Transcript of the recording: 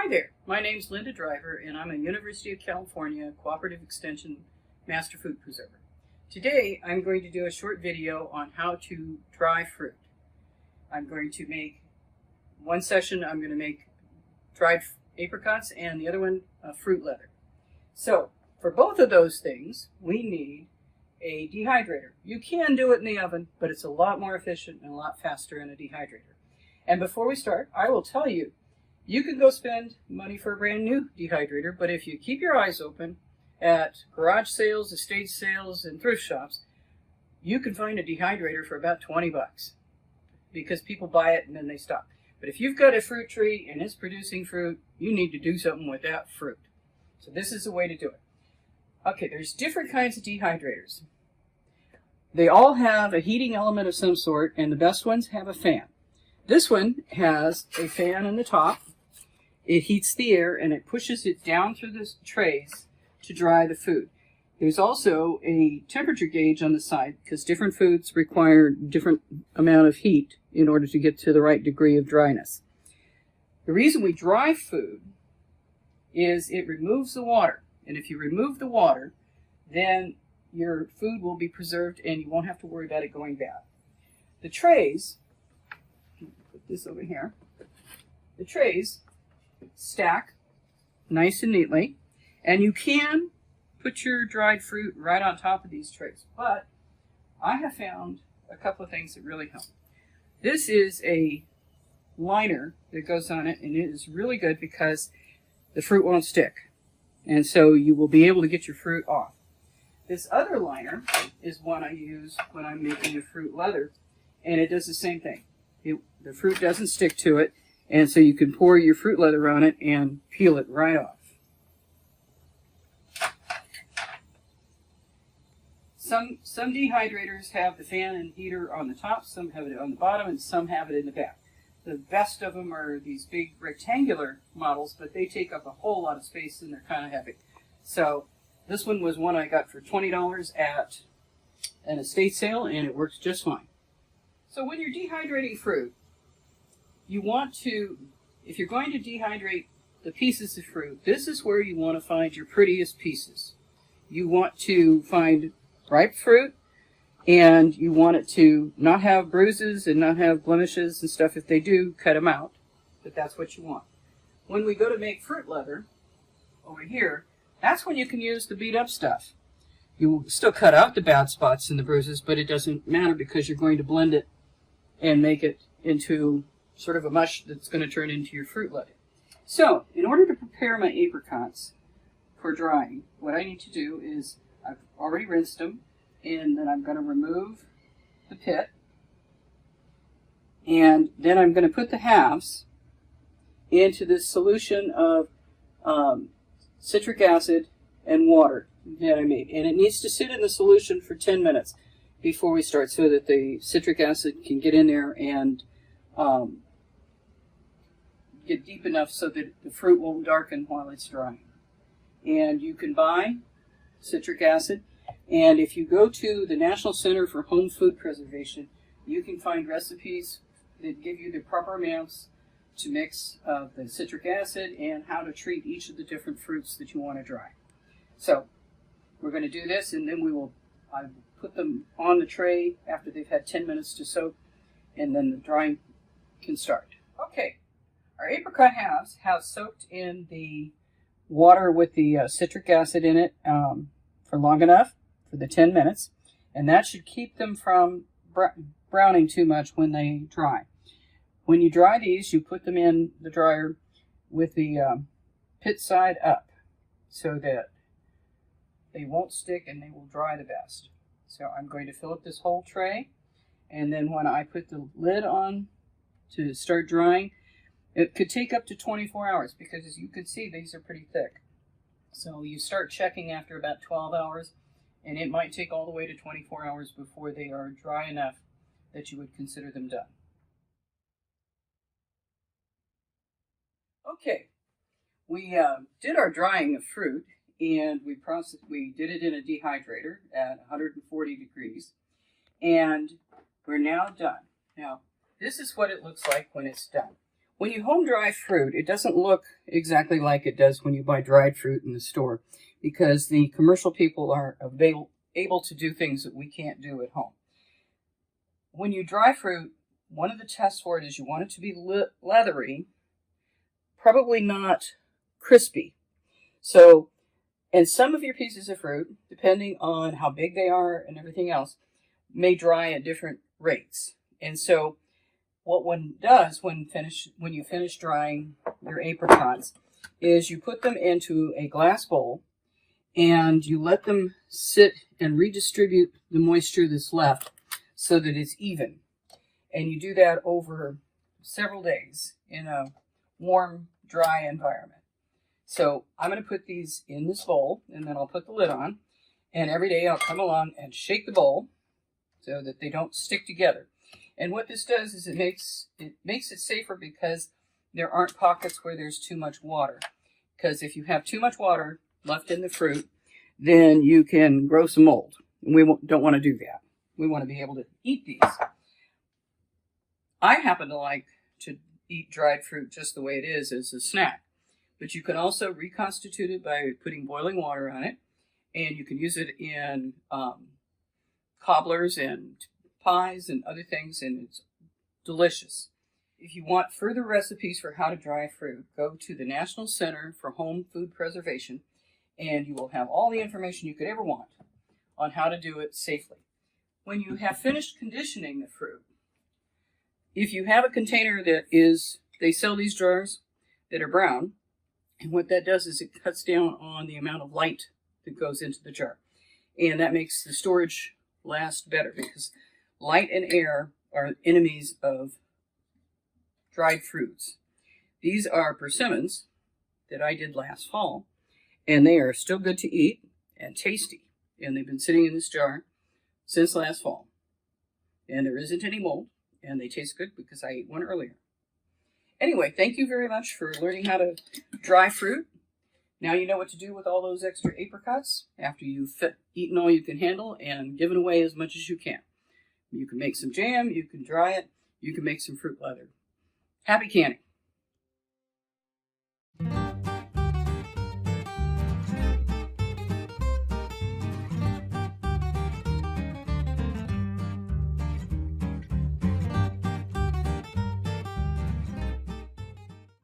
Hi there, my name's Linda Driver and I'm a University of California Cooperative Extension Master Food Preserver. Today I'm going to do a short video on how to dry fruit. I'm going to make, one session I'm going to make dried apricots and the other one fruit leather. So for both of those things we need a dehydrator. You can do it in the oven, but it's a lot more efficient and a lot faster in a dehydrator. And before we start, I will tell you, you can go spend money for a brand new dehydrator, but if you keep your eyes open at garage sales, estate sales, and thrift shops, you can find a dehydrator for about 20 bucks because people buy it and then they stop. But if you've got a fruit tree and it's producing fruit, you need to do something with that fruit. So this is the way to do it. Okay, there's different kinds of dehydrators. They all have a heating element of some sort, and the best ones have a fan. This one has a fan on the top. It heats the air and it pushes it down through the trays to dry the food. There's also a temperature gauge on the side because different foods require different amount of heat in order to get to the right degree of dryness. The reason we dry food is it removes the water. And if you remove the water, then your food will be preserved and you won't have to worry about it going bad. The trays, put this over here, the trays stack nice and neatly, and you can put your dried fruit right on top of these trays, but I have found a couple of things that really help. This is a liner that goes on it, and it is really good because the fruit won't stick, and so you will be able to get your fruit off. This other liner is one I use when I'm making a fruit leather, and it does the same thing. The fruit doesn't stick to it, and so you can pour your fruit leather on it and peel it right off. Some dehydrators have the fan and heater on the top, some have it on the bottom, and some have it in the back. The best of them are these big rectangular models, but they take up a whole lot of space and they're kind of heavy. So this one was one I got for $20 at an estate sale, and it works just fine. So when you're dehydrating fruit, you want to, if you're going to dehydrate the pieces of fruit, this is where you want to find your prettiest pieces. You want to find ripe fruit, and you want it to not have bruises and not have blemishes and stuff. If they do, cut them out, but that's what you want. When we go to make fruit leather, over here, that's when you can use the beat up stuff. You will still cut out the bad spots and the bruises, but it doesn't matter because you're going to blend it and make it into sort of a mush that's going to turn into your fruit leather. So, in order to prepare my apricots for drying, what I need to do is, I've already rinsed them, and then I'm going to remove the pit, and then I'm going to put the halves into this solution of citric acid and water that I made. And it needs to sit in the solution for 10 minutes before we start so that the citric acid can get in there and get deep enough so that the fruit won't darken while it's drying. And you can buy citric acid, and if you go to the National Center for Home Food Preservation, you can find recipes that give you the proper amounts to mix the citric acid and how to treat each of the different fruits that you want to dry. So we're going to do this, and then I put them on the tray after they've had 10 minutes to soak, and then the drying can start. Okay. Our apricot halves have soaked in the water with the citric acid in it for long enough, for the 10 minutes, and that should keep them from browning too much when they dry. When you dry these, you put them in the dryer with the pit side up so that they won't stick and they will dry the best. So I'm going to fill up this whole tray, and then when I put the lid on to start drying, it could take up to 24 hours because, as you can see, these are pretty thick. So you start checking after about 12 hours, and it might take all the way to 24 hours before they are dry enough that you would consider them done. Okay, we did our drying of fruit, and we did it in a dehydrator at 140 degrees, and we're now done. Now, this is what it looks like when it's done. When you home dry fruit, it doesn't look exactly like it does when you buy dried fruit in the store, because the commercial people are able to do things that we can't do at home. When you dry fruit, one of the tests for it is you want it to be leathery, probably not crispy. So, and some of your pieces of fruit, depending on how big they are and everything else, may dry at different rates. And so what one does when you finish drying your apricots is you put them into a glass bowl and you let them sit and redistribute the moisture that's left so that it's even. And you do that over several days in a warm, dry environment. So I'm going to put these in this bowl, and then I'll put the lid on. And every day I'll come along and shake the bowl so that they don't stick together. And what this does is it makes it safer, because there aren't pockets where there's too much water. Because if you have too much water left in the fruit, then you can grow some mold. And we don't want to do that. We want to be able to eat these. I happen to like to eat dried fruit just the way it is as a snack. But you can also reconstitute it by putting boiling water on it. And you can use it in cobblers and pies and other things, and it's delicious. If you want further recipes for how to dry fruit, go to the National Center for Home Food Preservation, and you will have all the information you could ever want on how to do it safely. When you have finished conditioning the fruit, if you have a container they sell these jars that are brown, and what that does is it cuts down on the amount of light that goes into the jar. And that makes the storage last better, because light and air are enemies of dried fruits. These are persimmons that I did last fall, and they are still good to eat and tasty. And they've been sitting in this jar since last fall. And there isn't any mold, and they taste good because I ate one earlier. Anyway, thank you very much for learning how to dry fruit. Now you know what to do with all those extra apricots after you've eaten all you can handle and given away as much as you can. You can make some jam, you can dry it, you can make some fruit leather. Happy canning.